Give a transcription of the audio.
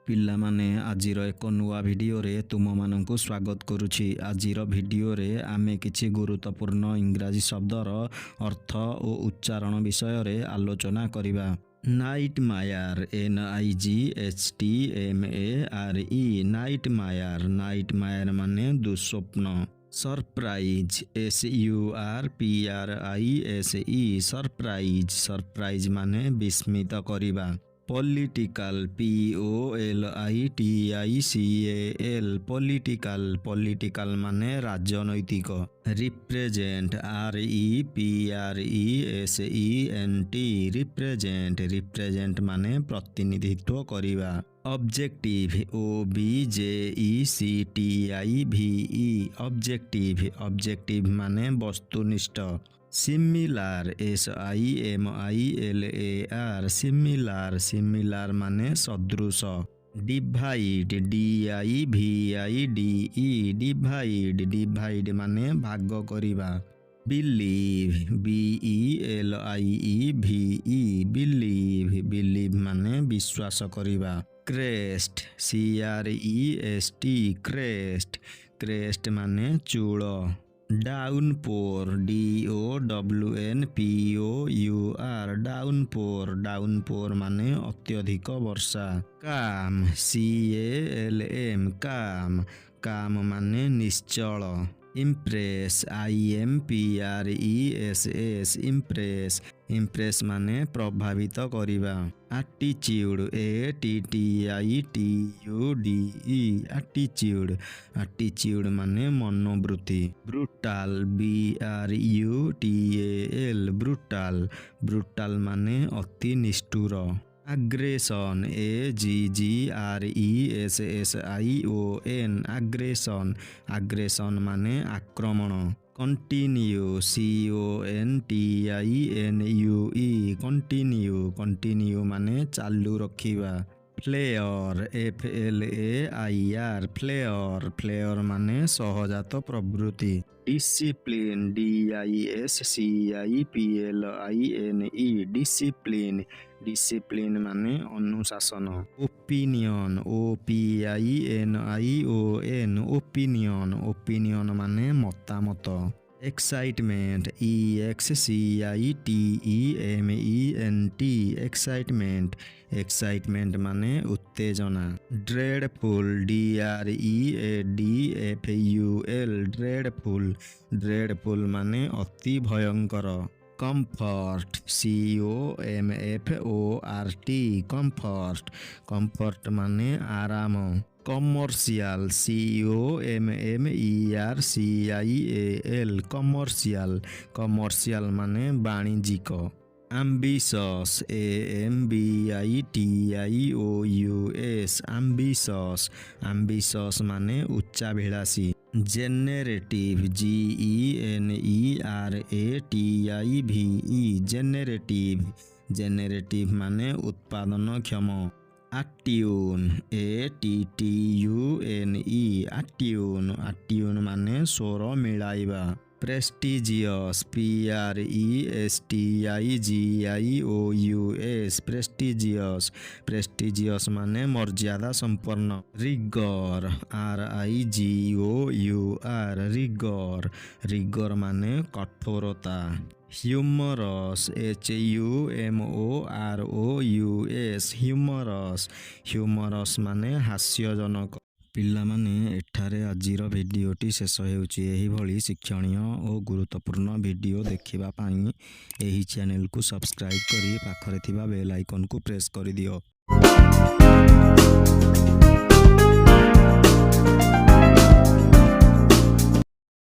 ପିଲାମାନେ ଆଜିର ଏକ ନୂଆ ଭିଡ଼ିଓରେ ତୁମମାନଙ୍କୁ ସ୍ୱାଗତ କରୁଛି। ଆଜିର ଭିଡ଼ିଓରେ ଆମେ କିଛି ଗୁରୁତ୍ୱପୂର୍ଣ୍ଣ ଇଂରାଜୀ ଶବ୍ଦର ଅର୍ଥ ଓ ଉଚ୍ଚାରଣ ବିଷୟରେ ଆଲୋଚନା କରିବା। ନାଇଟମାୟାର NIGHTMARE ନାଇଟମାୟାର ମାନେ ଦୁଃସ୍ୱପ୍ନ। ସରପ୍ରାଇଜ ସରପ୍ରାଇଜ ମାନେ ବିସ୍ମିତ କରିବା। ପଲିଟିକାଲ ପଲିଟିକାଲ ମାନେ ରାଜନୈତିକ। ରିପ୍ରେଜେଣ୍ଟ ରିପ୍ରେଜେଣ୍ଟ ମାନେ ପ୍ରତିନିଧିତ୍ୱ କରିବା। ଅବଜେକ୍ଟିଭ ମାନେ ବସ୍ତୁନିଷ୍ଠ। ସିମିଲାର ସିମିଲାର ମାନେ ସଦୃଶ। ଡିଭାଇଡ ମାନେ ଭାଗ କରିବା। ବିଲିଭ ମାନେ ବିଶ୍ୱାସ କରିବା। କ୍ରେଷ୍ଟ ମାନେ ଚୂଳ। ଡାଉନପୋର ମାନେ ଅତ୍ୟଧିକ ବର୍ଷା। କାମ ମାନେ ନିଶ୍ଚଳ। ଇମ୍ପ୍ରେସ ମାନେ ପ୍ରଭାବିତ କରିବା। ଆଟିଚ୍ୟୁଡ ମାନେ ମନୋବୃତ୍ତି। ବ୍ରୁଟାଲ ମାନେ ଅତି ନିଷ୍ଠୁର। ଆଗ୍ରେସନ ଆଗ୍ରେସନ ମାନେ ଆକ୍ରମଣ। କଣ୍ଟିନ୍ୟୁ ମାନେ ଚାଲୁ ରଖିବା। ଫ୍ଲେୟର ମାନେ ସହଜାତ ପ୍ରବୃତ୍ତି। ଡିସିପ୍ଲିନ ମାନେ ଅନୁଶାସନ। ଓପିନିଅନ ମାନେ ମତାମତ। ଏକ୍ସାଇଟମେଣ୍ଟ ଏକ୍ସାଇଟମେଣ୍ଟ ମାନେ ଉତ୍ତେଜନା। ଡ୍ରେଡଫୁଲ ମାନେ ଅତି ଭୟଙ୍କର। କମ୍ଫର୍ଟ ମାନେ ଆରାମ। କମର୍ସିଆଲ ମାନେ ବାଣିଜ୍ୟିକ। ଆମ୍ବିସସ୍ ମାନେ ଉଚ୍ଚାଭିଳାଷୀ। ଜେନେରେଟିଭ ମାନେ ଉତ୍ପାଦନକ୍ଷମ। ଆଟ୍ୟୁନ ମାନେ ସ୍ୱର ମିଳାଇବା। ପ୍ରେଷ୍ଟିଜିୟସ୍ ପ୍ରେଷ୍ଟିଜିୟସ୍ ମାନେ ମର୍ଯ୍ୟାଦା ସମ୍ପନ୍ନ। ରିଗର ମାନେ କଠୋରତା। ହ୍ୟୁମରସ୍ ମାନେ ହାସ୍ୟଜନକ। ପିଲାମାନେ ଏଠାରେ ଆଜିର ଭିଡ଼ିଓଟି ଶେଷ ହେଉଛି। ଏହିଭଳି ଶିକ୍ଷଣୀୟ ଓ ଗୁରୁତ୍ୱପୂର୍ଣ୍ଣ ଭିଡ଼ିଓ ଦେଖିବା ପାଇଁ ଏହି ଚ୍ୟାନେଲକୁ ସବସ୍କ୍ରାଇବ୍ କରି ପାଖରେ ଥିବା ବେଲ୍ ଆଇକନକୁ ପ୍ରେସ୍ କରିଦିଅ।